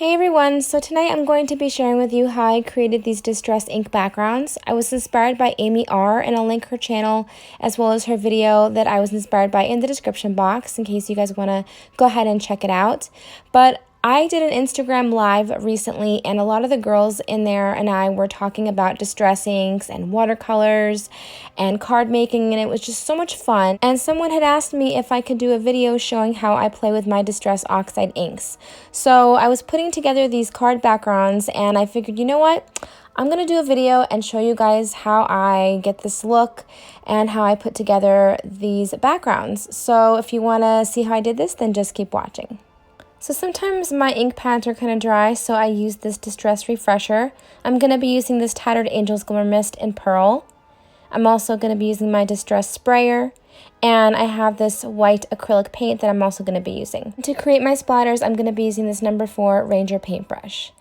Hey everyone, so tonight I'm going to be sharing with you how I created these distress ink backgrounds. I was inspired by Amy R, and I'll link her channel as well as her video that I was inspired by in the description box in case you guys want to go ahead and check it out. But I did an Instagram live recently, and a lot of the girls in there and I were talking about distress inks and watercolors and card making, and it was just so much fun. And someone had asked me if I could do a video showing how I play with my distress oxide inks. So I was putting together these card backgrounds and I figured, you know what? I'm going to do a video and show you guys how I get this look and how I put together these backgrounds. So if you want to see how I did this, then just keep watching. So sometimes my ink pads are kind of dry, so I use this Distress Refresher. I'm going to be using this Tattered Angels Glimmer Mist in Pearl. I'm also going to be using my Distress Sprayer, and I have this white acrylic paint that I'm also going to be using. To create my splatters, I'm going to be using this number 4 Ranger paintbrush.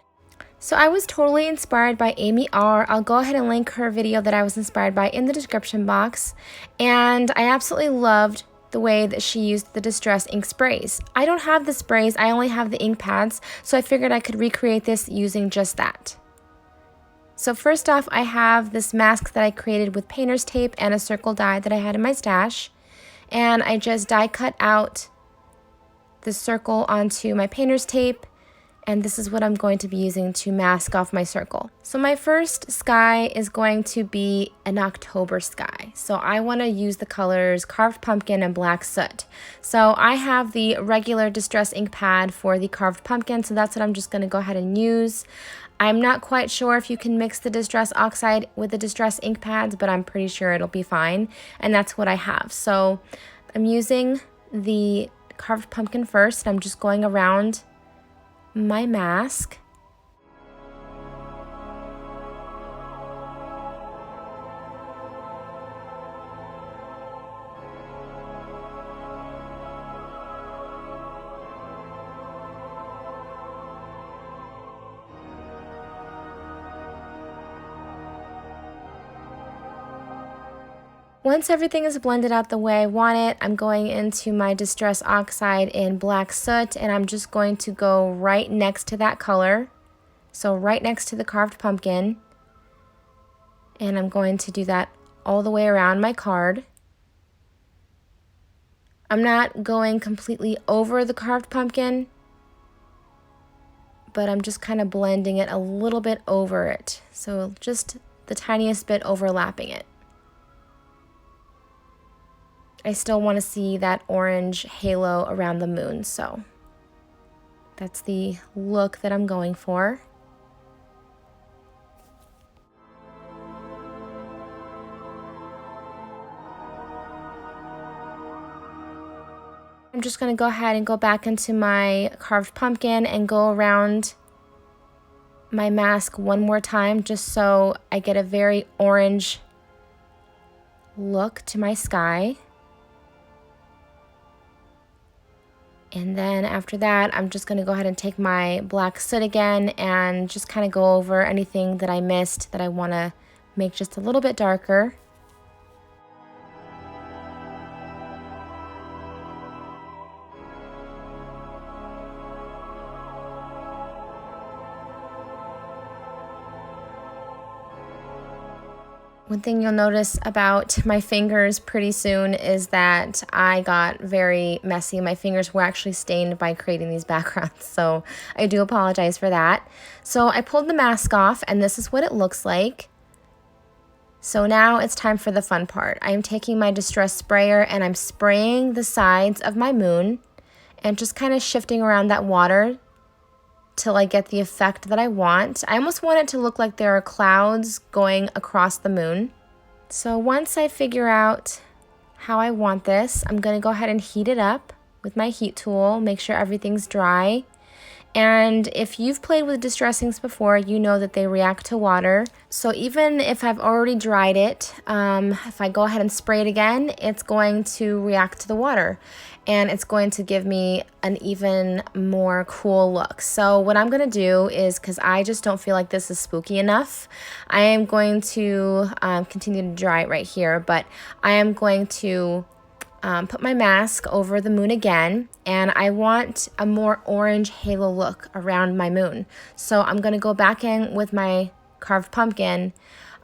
So I was totally inspired by Amy R. I'll go ahead and link her video that I was inspired by in the description box, and I absolutely loved the way that she used the distress ink sprays. I don't have the sprays, I only have the ink pads, so I figured I could recreate this using just that. So first off, I have this mask that I created with painter's tape and a circle die that I had in my stash, and I just die cut out the circle onto my painter's tape, and this is what I'm going to be using to mask off my circle. So my first sky is going to be an October sky. So I want to use the colors Carved Pumpkin and Black Soot. So I have the regular Distress ink pad for the Carved Pumpkin, so that's what I'm just going to go ahead and use. I'm not quite sure if you can mix the Distress Oxide with the Distress ink pads, but I'm pretty sure it'll be fine, and that's what I have. So I'm using the Carved Pumpkin first, and I'm just going around my mask. Once everything is blended out the way I want it, I'm going into my Distress Oxide in Black Soot, and I'm just going to go right next to that color, so right next to the Carved Pumpkin, and I'm going to do that all the way around my card. I'm not going completely over the Carved Pumpkin, but I'm just kind of blending it a little bit over it, so just the tiniest bit overlapping it. I still want to see that orange halo around the moon, so that's the look that I'm going for. I'm just going to go ahead and go back into my Carved Pumpkin and go around my mask one more time just so I get a very orange look to my sky. And then after that, I'm just going to go ahead and take my Black Soot again and just kind of go over anything that I missed that I want to make just a little bit darker. One thing you'll notice about my fingers pretty soon is that I got very messy. My fingers were actually stained by creating these backgrounds, so I do apologize for that. So I pulled the mask off, and this is what it looks like. So now it's time for the fun part. I am taking my Distress Sprayer and I'm spraying the sides of my moon and just kind of shifting around that water till I get the effect that I want. I almost want it to look like there are clouds going across the moon. So once I figure out how I want this, I'm going to go ahead and heat it up with my heat tool, make sure everything's dry. And if you've played with distress inks before, you know that they react to water. So even if I've already dried it, if I go ahead and spray it again, it's going to react to the water. And it's going to give me an even more cool look. So what I'm going to do is, because I just don't feel like this is spooky enough, I am going to continue to dry it right here. But I am going to put my mask over the moon again, and I want a more orange halo look around my moon. So I'm going to go back in with my carved pumpkin,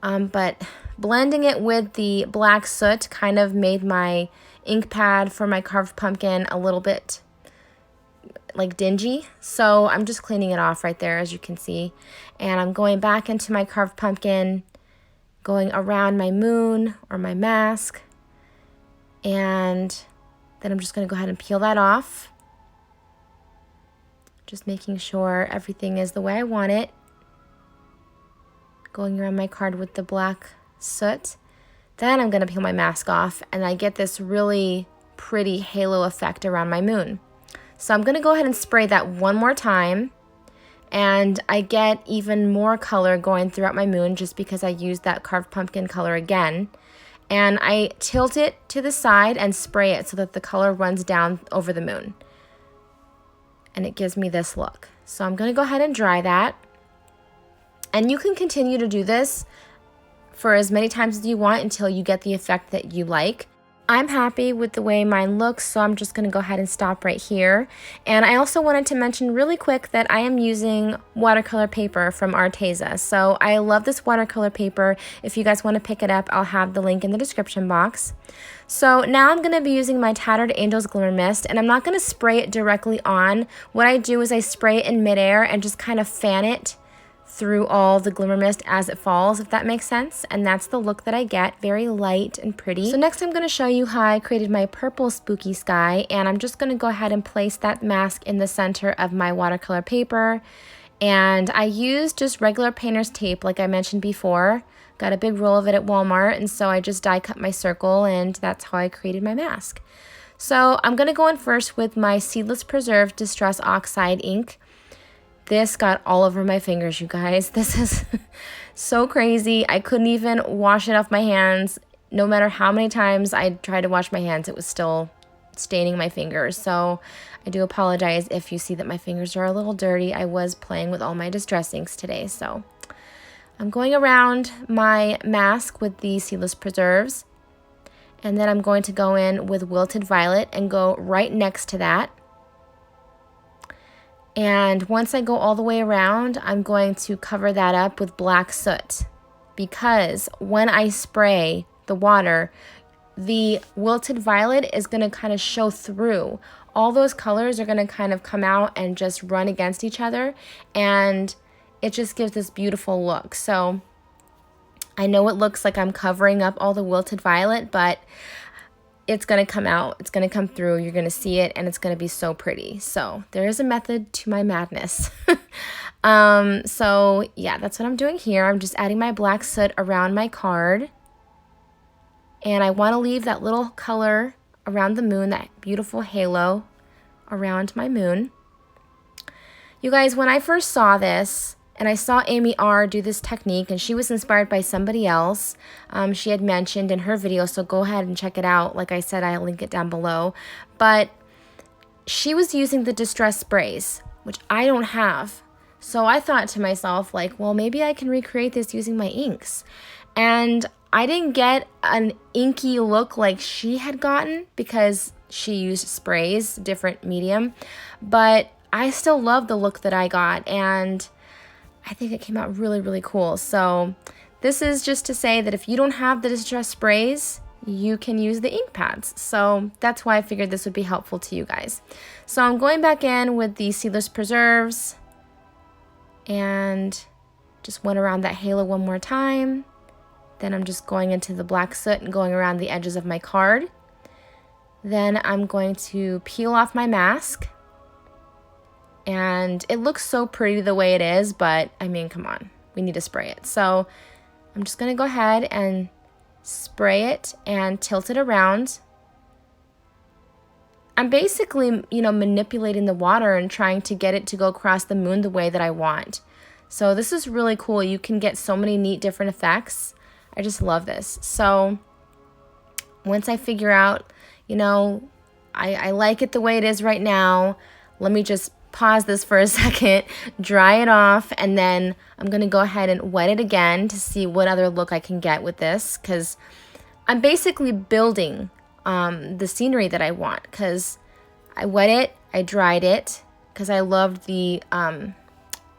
but blending it with the black soot kind of made my ink pad for my carved pumpkin a little bit like dingy. So I'm just cleaning it off right there, as you can see. And I'm going back into my carved pumpkin, going around my moon or my mask. And then I'm just going to go ahead and peel that off. Just making sure everything is the way I want it. Going around my card with the black soot. Then I'm going to peel my mask off, and I get this really pretty halo effect around my moon. So I'm going to go ahead and spray that one more time, and I get even more color going throughout my moon just because I used that carved pumpkin color again. And I tilt it to the side and spray it so that the color runs down over the moon. And it gives me this look. So I'm going to go ahead and dry that. And you can continue to do this for as many times as you want until you get the effect that you like. I'm happy with the way mine looks, so I'm just going to go ahead and stop right here. And I also wanted to mention really quick that I am using watercolor paper from Arteza. So I love this watercolor paper. If you guys want to pick it up, I'll have the link in the description box. So now I'm going to be using my Tattered Angels Glimmer Mist, and I'm not going to spray it directly on. What I do is I spray it in midair and just kind of fan it through all the glimmer mist as it falls, if that makes sense. And that's the look that I get, very light and pretty. So next I'm going to show you how I created my purple spooky sky, and I'm just going to go ahead and place that mask in the center of my watercolor paper. And I used just regular painter's tape like I mentioned before. Got a big roll of it at Walmart, and so I just die cut my circle, and that's how I created my mask. So I'm going to go in first with my Seedless Preserved Distress Oxide ink. This got all over my fingers, you guys. This is so crazy. I couldn't even wash it off my hands. No matter how many times I tried to wash my hands, it was still staining my fingers. So I do apologize if you see that my fingers are a little dirty. I was playing with all my distress inks today. So I'm going around my mask with the Seedless Preserves. And then I'm going to go in with Wilted Violet and go right next to that. And once I go all the way around, I'm going to cover that up with black soot, because when I spray the water, the Wilted Violet is going to kind of show through. All those colors are going to kind of come out and just run against each other, and it just gives this beautiful look. So I know it looks like I'm covering up all the Wilted Violet, but it's going to come out, it's going to come through, you're going to see it, and it's going to be so pretty. So there is a method to my madness. So yeah, that's what I'm doing here. I'm just adding my black soot around my card. And I want to leave that little color around the moon, that beautiful halo around my moon. You guys, when I first saw this, and I saw Amy R. do this technique, and she was inspired by somebody else. She had mentioned in her video, so go ahead and check it out. Like I said, I'll link it down below. But she was using the distress sprays, which I don't have. So I thought to myself, like, well, maybe I can recreate this using my inks. And I didn't get an inky look like she had gotten because she used sprays, different medium. But I still love the look that I got, and I think it came out really, really cool. So this is just to say that if you don't have the distress sprays, you can use the ink pads. So that's why I figured this would be helpful to you guys. So I'm going back in with the Seedless Preserves and just went around that halo one more time. Then I'm just going into the black soot and going around the edges of my card. Then I'm going to peel off my mask. And it looks so pretty the way it is, but I mean, come on, we need to spray it. So I'm just going to go ahead and spray it and tilt it around. I'm basically, manipulating the water and trying to get it to go across the moon the way that I want. So this is really cool. You can get so many neat different effects. I just love this. So once I figure out, I like it the way it is right now, let me just pause this for a second, dry it off, and then I'm going to go ahead and wet it again to see what other look I can get with this, because I'm basically building the scenery that I want, because I wet it, I dried it, because I loved the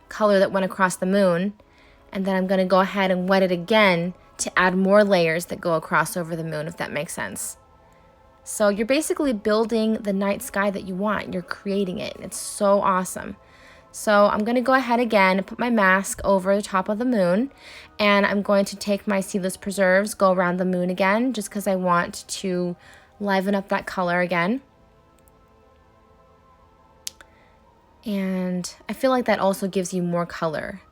color that went across the moon, and then I'm going to go ahead and wet it again to add more layers that go across over the moon, if that makes sense. So you're basically building the night sky that you want. You're creating it. It's so awesome. So I'm going to go ahead again and put my mask over the top of the moon, and I'm going to take my seedless preserves, go around the moon again, just because I want to liven up that color again. And I feel like that also gives you more color.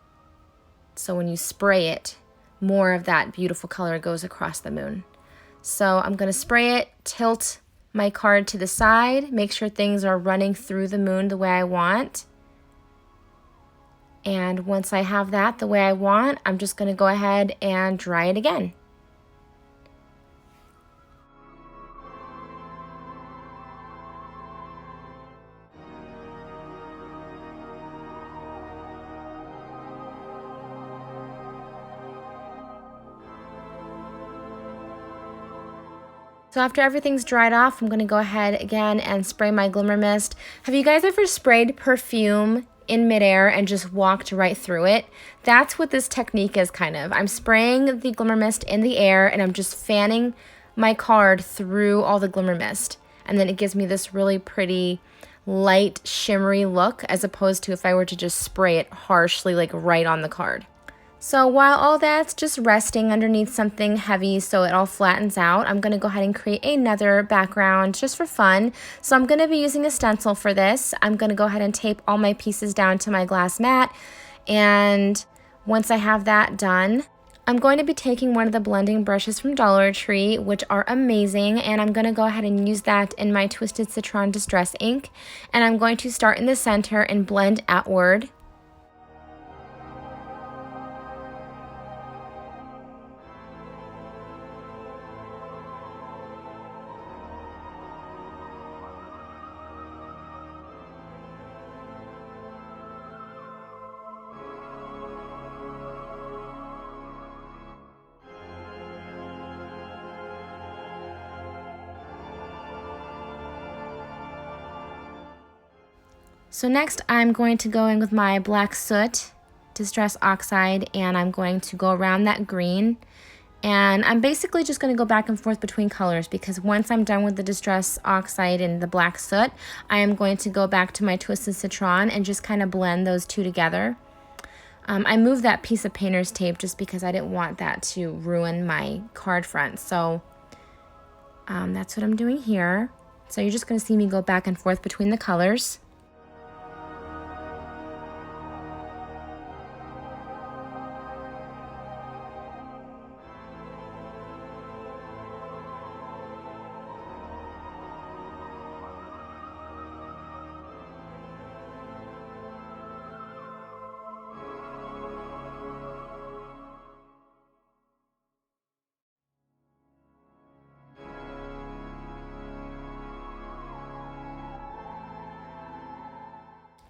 So when you spray it, more of that beautiful color goes across the moon. So I'm going to spray it, tilt my card to the side, make sure things are running through the moon the way I want. And once I have that the way I want, I'm just going to go ahead and dry it again. So after everything's dried off, I'm going to go ahead again and spray my glimmer mist. Have you guys ever sprayed perfume in midair and just walked right through it? That's what this technique is kind of. I'm spraying the glimmer mist in the air and I'm just fanning my card through all the glimmer mist. And then it gives me this really pretty light shimmery look, as opposed to if I were to just spray it harshly like right on the card. So while all that's just resting underneath something heavy so it all flattens out, I'm going to go ahead and create another background just for fun. So I'm going to be using a stencil for this. I'm going to go ahead and tape all my pieces down to my glass mat. And once I have that done, I'm going to be taking one of the blending brushes from Dollar Tree, which are amazing, and I'm going to go ahead and use that in my Twisted Citron Distress ink. And I'm going to start in the center and blend outward. So next I'm going to go in with my Black Soot Distress Oxide, and I'm going to go around that green. And I'm basically just going to go back and forth between colors, because once I'm done with the Distress Oxide and the Black Soot, I am going to go back to my Twisted Citron and just kind of blend those two together. I moved that piece of painter's tape just because I didn't want that to ruin my card front. So that's what I'm doing here. So you're just going to see me go back and forth between the colors.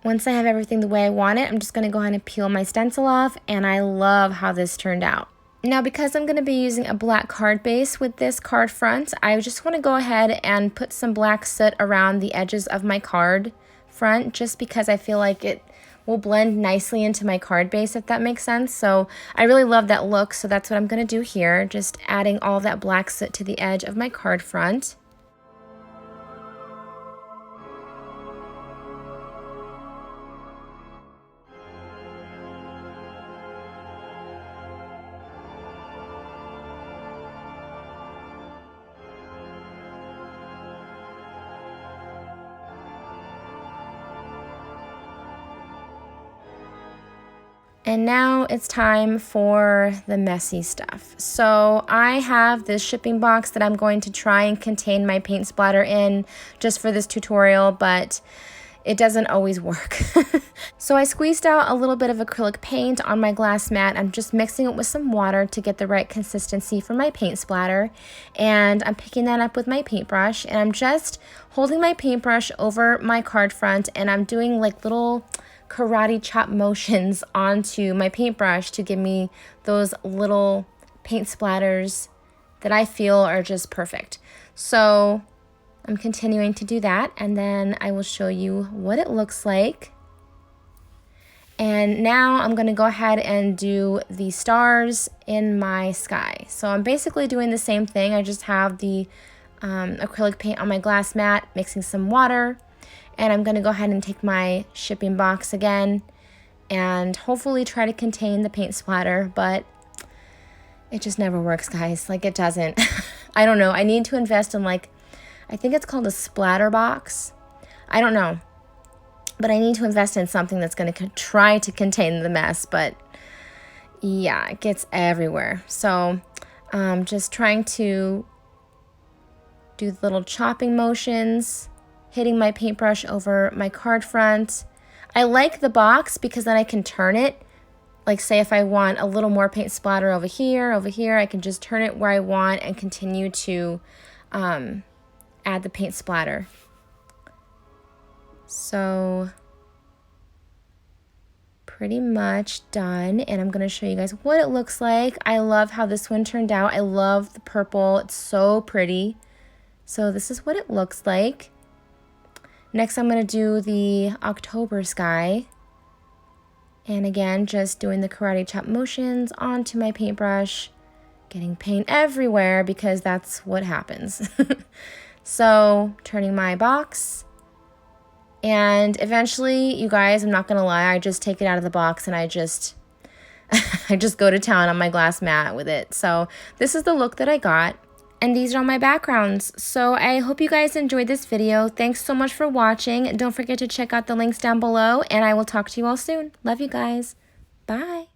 Once I have everything the way I want it, I'm just going to go ahead and peel my stencil off, and I love how this turned out. Now, because I'm going to be using a black card base with this card front, I just want to go ahead and put some black soot around the edges of my card front, just because I feel like it will blend nicely into my card base, if that makes sense. So I really love that look, so that's what I'm going to do here, just adding all that black soot to the edge of my card front. And now it's time for the messy stuff. So I have this shipping box that I'm going to try and contain my paint splatter in just for this tutorial, but it doesn't always work. So I squeezed out a little bit of acrylic paint on my glass mat. I'm just mixing it with some water to get the right consistency for my paint splatter. And I'm picking that up with my paintbrush, and I'm just holding my paintbrush over my card front, and I'm doing like little karate chop motions onto my paintbrush to give me those little paint splatters that I feel are just perfect. So I'm continuing to do that, and then I will show you what it looks like. And now I'm going to go ahead and do the stars in my sky. So I'm basically doing the same thing. I just have the acrylic paint on my glass mat, mixing some water, and I'm going to go ahead and take my shipping box again and hopefully try to contain the paint splatter, but it just never works, guys. Like, it doesn't. I don't know. I need to invest in, like, I think it's called a splatter box. I don't know. But I need to invest in something that's going to try to contain the mess. But yeah, it gets everywhere. So just trying to do the little chopping motions, hitting my paintbrush over my card front. I like the box because then I can turn it. Like, say if I want a little more paint splatter over here, I can just turn it where I want and continue to add the paint splatter. So pretty much done, and I'm going to show you guys what it looks like. I love how this one turned out. I love the purple. It's so pretty. So this is what it looks like. Next, I'm going to do the October sky. And again, just doing the karate chop motions onto my paintbrush, getting paint everywhere because that's what happens. So turning my box. And eventually, you guys, I'm not going to lie, I just take it out of the box and I just go to town on my glass mat with it. So this is the look that I got. And these are all my backgrounds. So I hope you guys enjoyed this video. Thanks so much for watching. Don't forget to check out the links down below, and I will talk to you all soon. Love you guys. Bye.